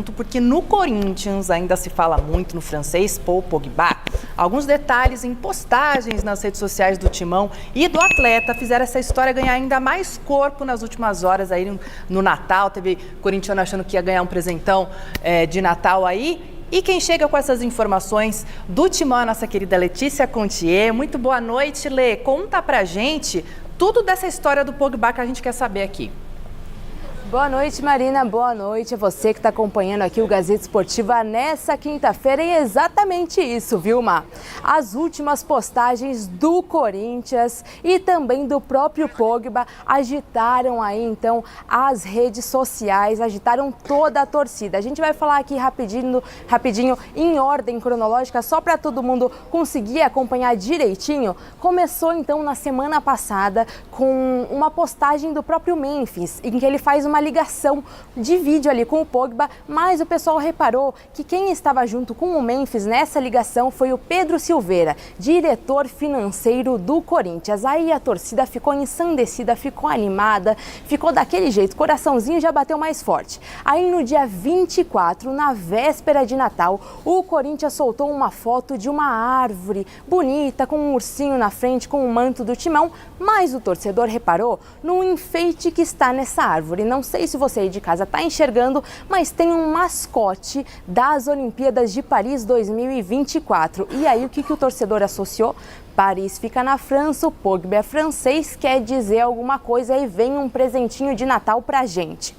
Porque no Corinthians ainda se fala muito no francês Paul Pogba. Alguns detalhes em postagens nas redes sociais do Timão e do atleta fizeram essa história ganhar ainda mais corpo nas últimas horas aí no Natal. Teve corintiano achando que ia ganhar um presentão de Natal aí. E quem chega com essas informações do Timão é a nossa querida Letícia Contier. Muito boa noite, Lê. Conta pra gente tudo dessa história do Pogba que a gente quer saber aqui. Boa noite, Marina. Boa noite a você que está acompanhando aqui o Gazeta Esportiva nessa quinta-feira. E é exatamente isso, Vilma. As últimas postagens do Corinthians e também do próprio Pogba agitaram aí, então, as redes sociais, agitaram toda a torcida. A gente vai falar aqui rapidinho em ordem cronológica, só para todo mundo conseguir acompanhar direitinho. Começou, então, na semana passada com uma postagem do próprio Memphis, em que ele faz uma ligação de vídeo ali com o Pogba, mas o pessoal reparou que quem estava junto com o Memphis nessa ligação foi o Pedro Silveira, diretor financeiro do Corinthians. Aí a torcida ficou ensandecida, ficou animada, ficou daquele jeito, coraçãozinho já bateu mais forte. Aí no dia 24, na véspera de Natal, o Corinthians soltou uma foto de uma árvore bonita, com um ursinho na frente, com o manto do Timão, mas o torcedor reparou no enfeite que está nessa árvore. Não sei se você aí de casa está enxergando, mas tem um mascote das Olimpíadas de Paris 2024. E aí o que o torcedor associou? Paris fica na França, o Pogba é francês, quer dizer alguma coisa e vem um presentinho de Natal pra gente.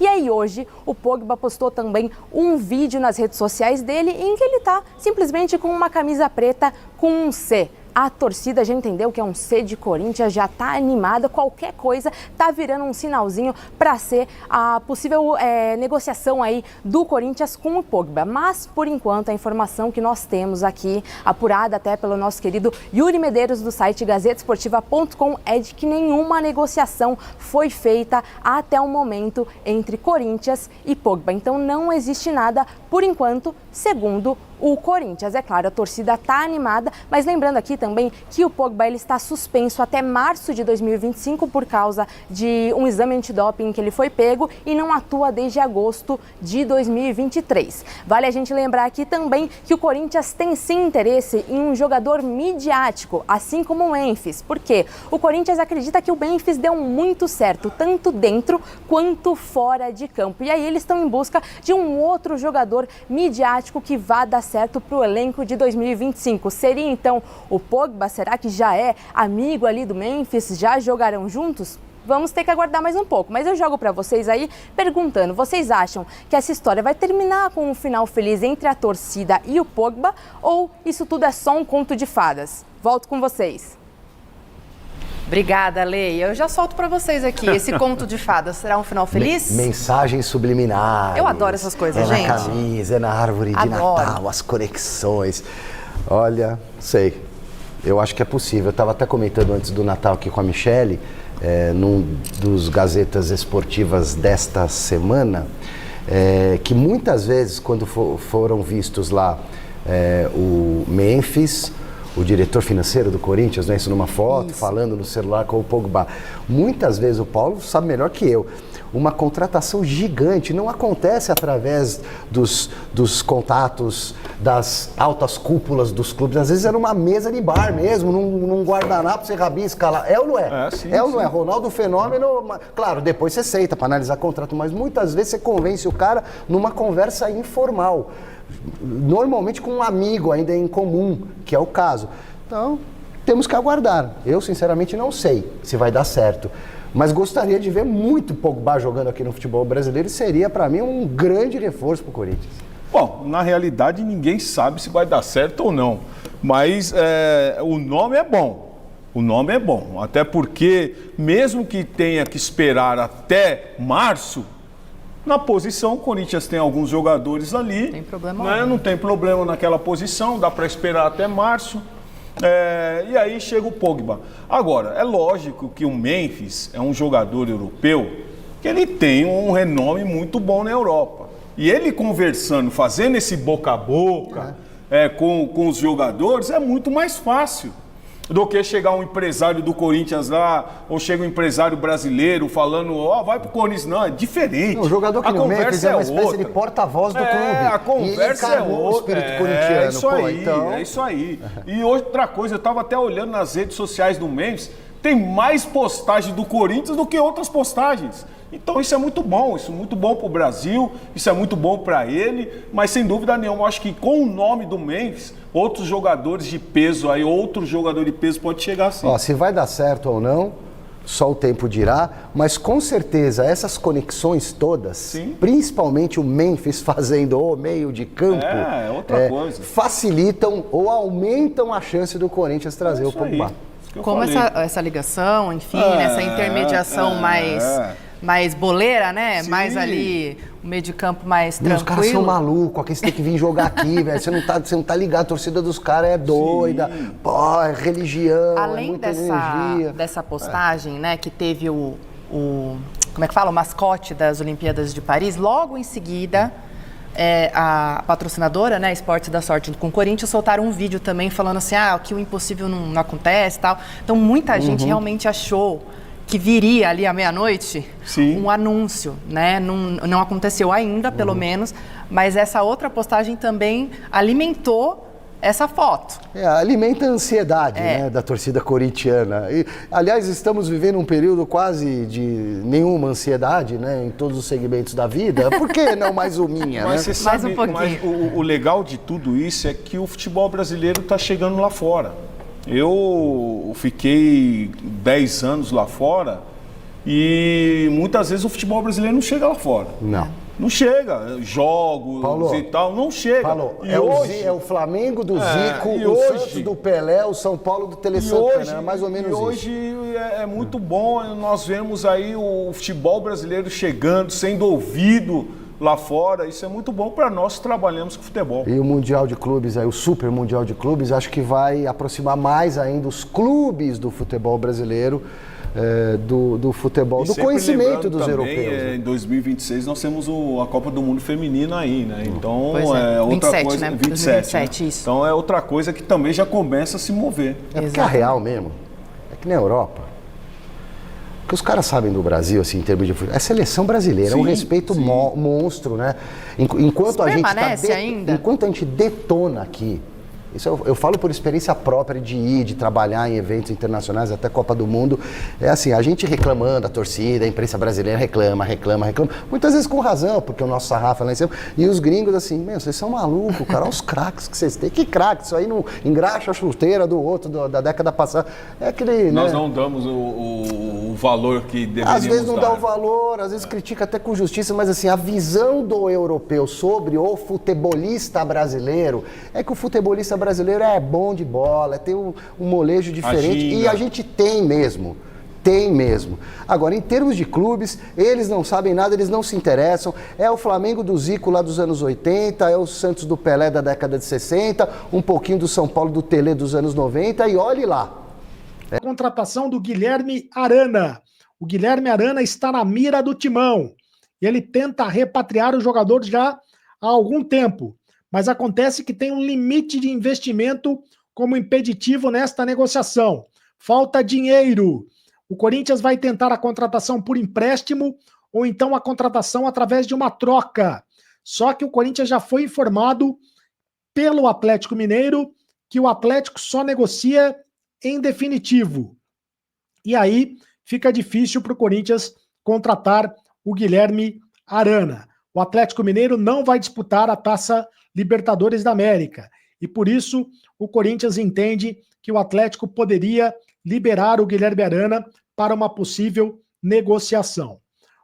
E aí hoje o Pogba postou também um vídeo nas redes sociais dele em que ele está simplesmente com uma camisa preta com um C. A torcida já entendeu que é um C de Corinthians, já está animada, qualquer coisa está virando um sinalzinho para ser a possível negociação aí do Corinthians com o Pogba. Mas, por enquanto, a informação que nós temos aqui, apurada até pelo nosso querido Yuri Medeiros do site gazetesportiva.com, é de que nenhuma negociação foi feita até o momento entre Corinthians e Pogba. Então não existe nada, por enquanto, segundo o Corinthians. É claro, a torcida está animada, mas lembrando aqui também que o Pogba ele está suspenso até março de 2025 por causa de um exame antidoping que ele foi pego e não atua desde agosto de 2023. Vale a gente lembrar aqui também que o Corinthians tem sim interesse em um jogador midiático, assim como o Memphis, porque o Corinthians acredita que o Memphis deu muito certo, tanto dentro quanto fora de campo. E aí eles estão em busca de um outro jogador midiático que vá dar certo para o elenco de 2025. Seria então o Pogba? Será que já é amigo ali do Memphis? Já jogarão juntos? Vamos ter que aguardar mais um pouco, mas eu jogo para vocês aí perguntando, vocês acham que essa história vai terminar com um final feliz entre a torcida e o Pogba ou isso tudo é só um conto de fadas? Volto com vocês. Obrigada, Lei. Eu já solto para vocês aqui. Esse conto de fadas será um final feliz? Mensagens subliminares. Eu adoro essas coisas, gente. É na camisa, é na árvore de Natal, as conexões. Olha, sei. Eu acho que é possível. Eu estava até comentando antes do Natal aqui com a Michele, num dos Gazetas Esportivas desta semana, que muitas vezes, quando foram vistos lá o Memphis, o diretor financeiro do Corinthians, né, isso numa foto, falando no celular com o Pogba. Muitas vezes, o Paulo sabe melhor que eu, uma contratação gigante não acontece através dos contatos, das altas cúpulas dos clubes. Às vezes era uma mesa de bar mesmo, num guardanapo, você rabisca lá. É ou não é? Sim, ou não é? Ronaldo Fenômeno, claro, depois você aceita para analisar contrato, mas muitas vezes você convence o cara numa conversa informal. Normalmente com um amigo ainda em comum, que é o caso. Então, temos que aguardar. Eu, sinceramente, não sei se vai dar certo. Mas gostaria de ver muito Pogba jogando aqui no futebol brasileiro e seria, para mim, um grande reforço para o Corinthians. Bom, na realidade, ninguém sabe se vai dar certo ou não. Mas o nome é bom. O nome é bom. Até porque, mesmo que tenha que esperar até março, na posição, o Corinthians tem alguns jogadores ali. Tem problema né? Não tem problema naquela posição, dá para esperar até março. E aí chega o Pogba. Agora, é lógico que o Memphis é um jogador europeu que ele tem um renome muito bom na Europa. E ele conversando, fazendo esse boca a boca com os jogadores, é muito mais fácil. do que chegar um empresário do Corinthians lá, ou chega um empresário brasileiro falando, vai pro Corinthians. Não, é diferente. Não, o jogador que no Memphis é uma espécie outra. de porta-voz do clube. A conversa é outra. O espírito corintiano. É isso aí, então... é isso aí. E outra coisa, eu tava até olhando nas redes sociais do Memphis, tem mais postagem do Corinthians do que outras postagens. Então isso é muito bom para o Brasil, isso é muito bom para ele, mas sem dúvida nenhuma, eu acho que com o nome do Memphis, outros jogadores de peso aí, outro jogador de peso pode chegar sim. Se vai dar certo ou não, só o tempo dirá, mas com certeza essas conexões todas, sim, principalmente o Memphis fazendo o meio de campo, outra coisa, facilitam ou aumentam a chance do Corinthians trazer o Pogba. Como essa ligação, enfim, essa intermediação mais boleira, né? Sim. Mais ali, o meio de campo mais tranquilo. Os caras são malucos, aqui você tem que vir jogar aqui, velho. Você não tá ligado, a torcida dos caras é doida. Sim. Pô, é religião, além dessa postagem, né, que teve como é que fala? O mascote das Olimpíadas de Paris, logo em seguida... a patrocinadora, né, Esportes da Sorte com o Corinthians, soltaram um vídeo também falando assim, que o impossível não acontece e tal. Então muita gente realmente achou que viria ali à meia-noite um anúncio, né? Não aconteceu ainda, pelo menos, mas essa outra postagem também alimentou essa foto. Alimenta a ansiedade, né, da torcida corintiana. E, aliás, estamos vivendo um período quase de nenhuma ansiedade, né, em todos os segmentos da vida. Por que não mais o minha, mas né? Você sabe, mais um pouquinho. Mas o legal de tudo isso é que o futebol brasileiro está chegando lá fora. Eu fiquei 10 anos lá fora e muitas vezes o futebol brasileiro não chega lá fora. Não chega, jogos Paulo, e tal, não chega. Paulo, é o Flamengo do Zico, o Santos do Pelé, o São Paulo do Tele Santana, né? Mais ou menos isso. Hoje é muito bom, nós vemos aí o futebol brasileiro chegando, sendo ouvido lá fora, isso é muito bom para nós que trabalhamos com futebol. E o Mundial de Clubes, aí, o Super Mundial de Clubes, acho que vai aproximar mais ainda os clubes do futebol brasileiro do futebol, do conhecimento dos também, europeus. Em 2026 nós temos a Copa do Mundo Feminina aí, né? Então outra 27, coisa, né? 27, né? Isso. Então é outra coisa que também já começa a se mover. Porque a real mesmo é que na Europa, o que os caras sabem do Brasil, assim, em termos de futebol, é seleção brasileira, é um respeito monstro, né? Enquanto a gente detona aqui, isso eu falo por experiência própria de trabalhar em eventos internacionais, até Copa do Mundo, é assim, a gente reclamando, a torcida, a imprensa brasileira reclama, muitas vezes com razão, porque o nosso sarrafo é lá em cima, e os gringos assim, vocês são malucos, cara, olha os craques que vocês têm, que craques, isso aí não engraxa a chuteira do outro da década passada, é aquele... Nós não damos o valor que deveríamos dar. Às vezes não dá o valor, às vezes critica até com justiça, mas assim, a visão do europeu sobre o futebolista brasileiro é que o futebolista brasileiro é bom de bola, tem um molejo diferente e a gente tem mesmo. Agora, em termos de clubes, eles não sabem nada, eles não se interessam. É o Flamengo do Zico lá dos anos 80, é o Santos do Pelé da década de 60, um pouquinho do São Paulo do Tele dos anos 90 e olhe lá. A contratação do Guilherme Arana. O Guilherme Arana está na mira do Timão. Ele tenta repatriar o jogador já há algum tempo. Mas acontece que tem um limite de investimento como impeditivo nesta negociação. Falta dinheiro. O Corinthians vai tentar a contratação por empréstimo ou então a contratação através de uma troca. Só que o Corinthians já foi informado pelo Atlético Mineiro que o Atlético só negocia em definitivo. E aí fica difícil para o Corinthians contratar o Guilherme Arana. O Atlético Mineiro não vai disputar a Taça Libertadores da América. E por isso o Corinthians entende que o Atlético poderia liberar o Guilherme Arana para uma possível negociação.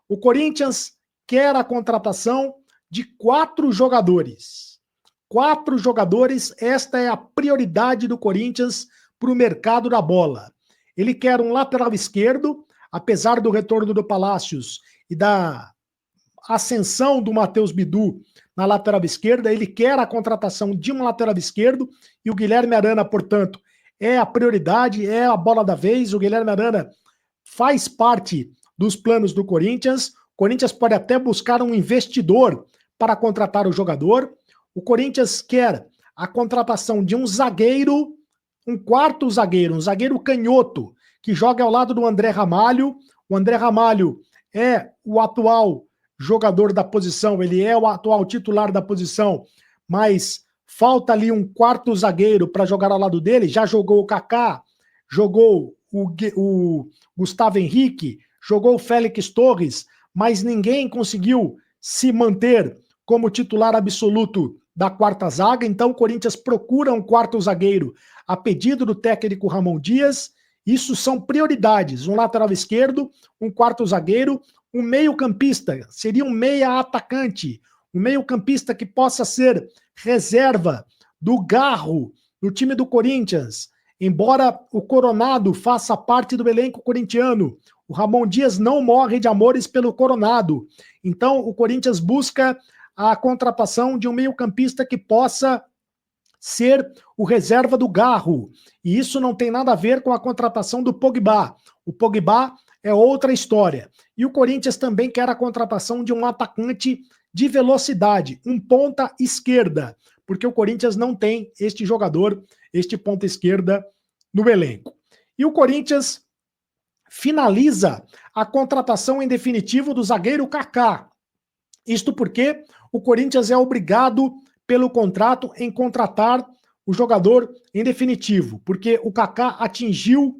O Corinthians quer a contratação de 4 jogadores. 4 jogadores, esta é a prioridade do Corinthians para o mercado da bola. Ele quer um lateral esquerdo, apesar do retorno do Palácios e da ascensão do Matheus Bidu na lateral esquerda, ele quer a contratação de um lateral esquerdo e o Guilherme Arana, portanto, é a prioridade, é a bola da vez. O Guilherme Arana faz parte dos planos do Corinthians. O Corinthians pode até buscar um investidor para contratar o jogador. O Corinthians quer a contratação de um zagueiro um quarto zagueiro, um zagueiro canhoto, que joga ao lado do André Ramalho. O André Ramalho é o atual jogador da posição, ele é o atual titular da posição, mas falta ali um quarto zagueiro para jogar ao lado dele. Já jogou o Kaká, jogou o Gustavo Henrique, jogou o Félix Torres, mas ninguém conseguiu se manter como titular absoluto da quarta zaga. Então o Corinthians procura um quarto zagueiro a pedido do técnico Ramon Dias. Isso são prioridades: um lateral esquerdo, um quarto zagueiro, um meio-campista, seria um meia atacante, um meio-campista que possa ser reserva do Garro, do time do Corinthians. Embora o Coronado faça parte do elenco corintiano, o Ramon Dias não morre de amores pelo Coronado. Então o Corinthians busca a contratação de um meio-campista que possa ser o reserva do Garro. E isso não tem nada a ver com a contratação do Pogba. O Pogba é outra história. E o Corinthians também quer a contratação de um atacante de velocidade, um ponta esquerda, porque o Corinthians não tem este jogador, este ponta esquerda no elenco. E o Corinthians finaliza a contratação em definitivo do zagueiro Kaká. Isto porque o Corinthians é obrigado pelo contrato em contratar o jogador em definitivo, porque o Kaká atingiu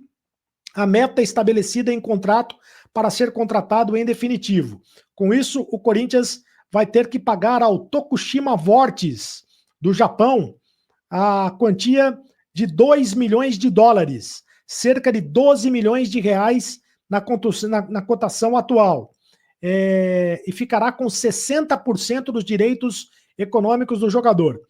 a meta estabelecida em contrato para ser contratado em definitivo. Com isso, o Corinthians vai ter que pagar ao Tokushima Vortis, do Japão, a quantia de 2 milhões de dólares, cerca de 12 milhões de reais na cotação atual. E ficará com 60% dos direitos econômicos do jogador.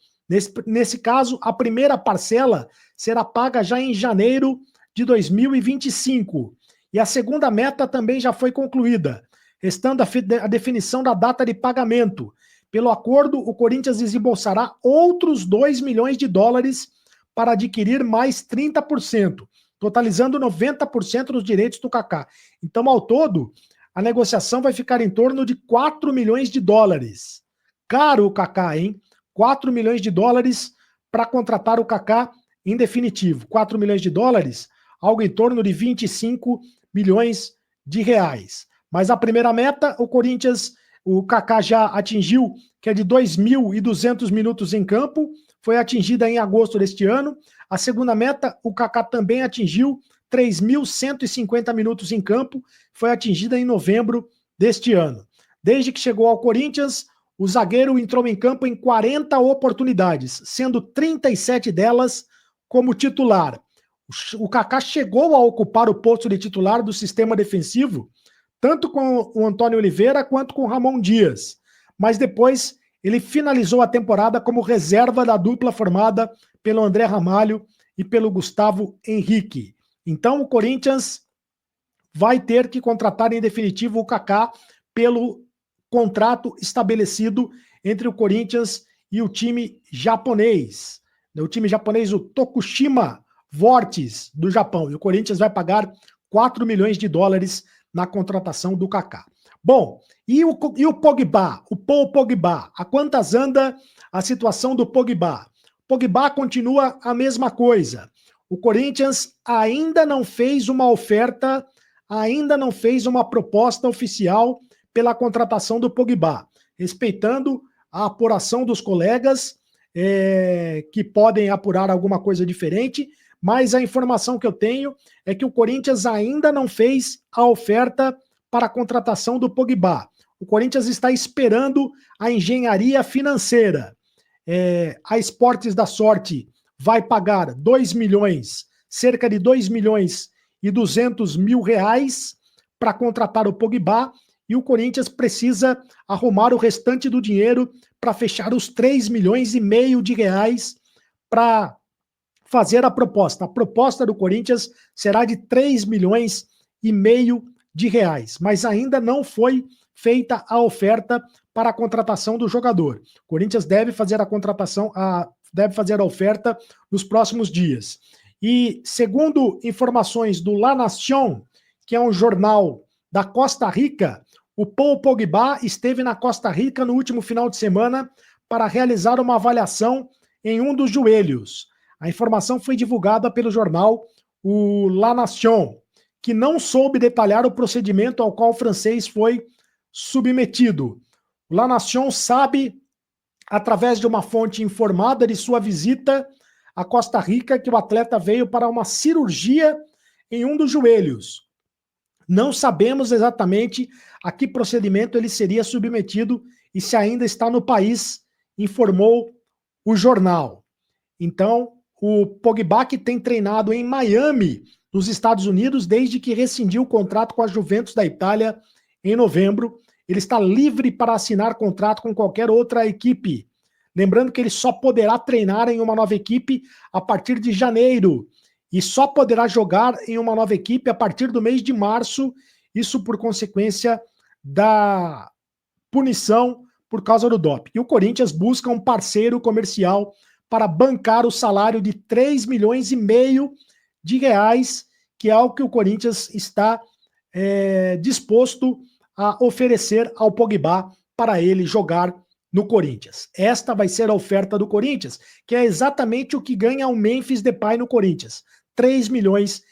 Nesse caso, a primeira parcela será paga já em janeiro de 2025. E a segunda meta também já foi concluída, restando a definição da data de pagamento. Pelo acordo, o Corinthians desembolsará outros 2 milhões de dólares para adquirir mais 30%, totalizando 90% dos direitos do Kaká. Então, ao todo, a negociação vai ficar em torno de 4 milhões de dólares. Caro o Kaká, hein? 4 milhões de dólares para contratar o Kaká em definitivo. 4 milhões de dólares, algo em torno de 25 milhões de reais. Mas a primeira meta, o Kaká já atingiu, que é de 2.200 minutos em campo, foi atingida em agosto deste ano. A segunda meta, o Kaká também atingiu 3.150 minutos em campo, foi atingida em novembro deste ano. Desde que chegou ao Corinthians, o zagueiro entrou em campo em 40 oportunidades, sendo 37 delas como titular. O Kaká chegou a ocupar o posto de titular do sistema defensivo, tanto com o Antônio Oliveira quanto com o Ramon Dias. Mas depois ele finalizou a temporada como reserva da dupla formada pelo André Ramalho e pelo Gustavo Henrique. Então o Corinthians vai ter que contratar em definitivo o Kaká pelo contrato estabelecido entre o Corinthians e o time japonês. O time japonês, o Tokushima Vortis, do Japão. E o Corinthians vai pagar 4 milhões de dólares na contratação do Kaká. Bom, e o Pogba, o Paul Pogba? A quantas anda a situação do Pogba? Pogba continua a mesma coisa. O Corinthians ainda não fez uma oferta, ainda não fez uma proposta oficial pela contratação do Pogba, respeitando a apuração dos colegas que podem apurar alguma coisa diferente, mas a informação que eu tenho é que o Corinthians ainda não fez a oferta para a contratação do Pogba. O Corinthians está esperando a engenharia financeira. A Esportes da Sorte vai pagar 2 milhões, cerca de 2 milhões e 200 mil reais para contratar o Pogba, e o Corinthians precisa arrumar o restante do dinheiro para fechar os 3 milhões e meio de reais para fazer a proposta. A proposta do Corinthians será de 3 milhões e meio de reais, mas ainda não foi feita a oferta para a contratação do jogador. O Corinthians deve fazer a contratação, deve fazer a oferta nos próximos dias. E segundo informações do La Nación, que é um jornal da Costa Rica, o Paul Pogba esteve na Costa Rica no último final de semana para realizar uma avaliação em um dos joelhos. A informação foi divulgada pelo jornal o La Nation, que não soube detalhar o procedimento ao qual o francês foi submetido. O La Nation sabe, através de uma fonte informada de sua visita a Costa Rica, que o atleta veio para uma cirurgia em um dos joelhos. Não sabemos exatamente a que procedimento ele seria submetido e se ainda está no país, informou o jornal. Então, o Pogba, que tem treinado em Miami, nos Estados Unidos, desde que rescindiu o contrato com a Juventus da Itália em novembro, ele está livre para assinar contrato com qualquer outra equipe. Lembrando que ele só poderá treinar em uma nova equipe a partir de janeiro e só poderá jogar em uma nova equipe a partir do mês de março, isso por consequência da punição por causa do doping. E o Corinthians busca um parceiro comercial para bancar o salário de 3,5 milhões de reais, que é o que o Corinthians está disposto a oferecer ao Pogba para ele jogar no Corinthians. Esta vai ser a oferta do Corinthians, que é exatamente o que ganha o Memphis Depay no Corinthians, 3,5 milhões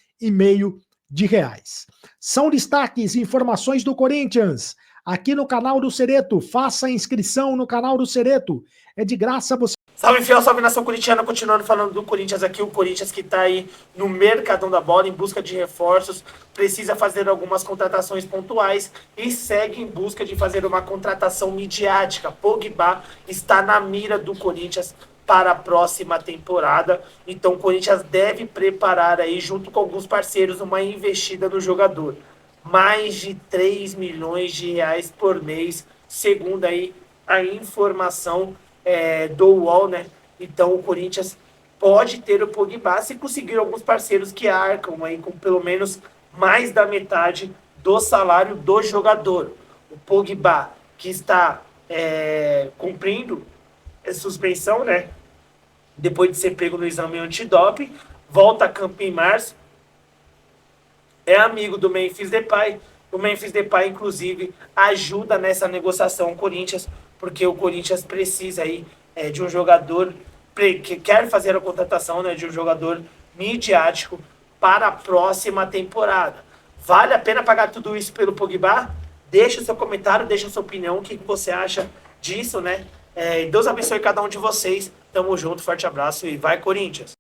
de reais. São destaques e informações do Corinthians, aqui no canal do Cereto. Faça a inscrição no canal do Cereto, é de graça você. Salve fiel, salve nação corintiana, continuando falando do Corinthians aqui, o Corinthians que está aí no mercadão da bola, em busca de reforços, precisa fazer algumas contratações pontuais e segue em busca de fazer uma contratação midiática. Pogba está na mira do Corinthians para a próxima temporada, então o Corinthians deve preparar aí, junto com alguns parceiros, uma investida no jogador. Mais de 3 milhões de reais por mês, segundo aí a informação do UOL, né? Então o Corinthians pode ter o Pogba se conseguir alguns parceiros que arcam aí com pelo menos mais da metade do salário do jogador. O Pogba, que está cumprindo suspensão, né? Depois de ser pego no exame antidoping, volta a campo em março, é amigo do Memphis Depay. O Memphis Depay, inclusive, ajuda nessa negociação Corinthians, porque o Corinthians precisa aí de um jogador que quer fazer a contratação, né, de um jogador midiático para a próxima temporada. Vale a pena pagar tudo isso pelo Pogba? Deixa o seu comentário, deixa a sua opinião, o que você acha disso, né? Deus abençoe cada um de vocês. Tamo junto, forte abraço e vai Corinthians!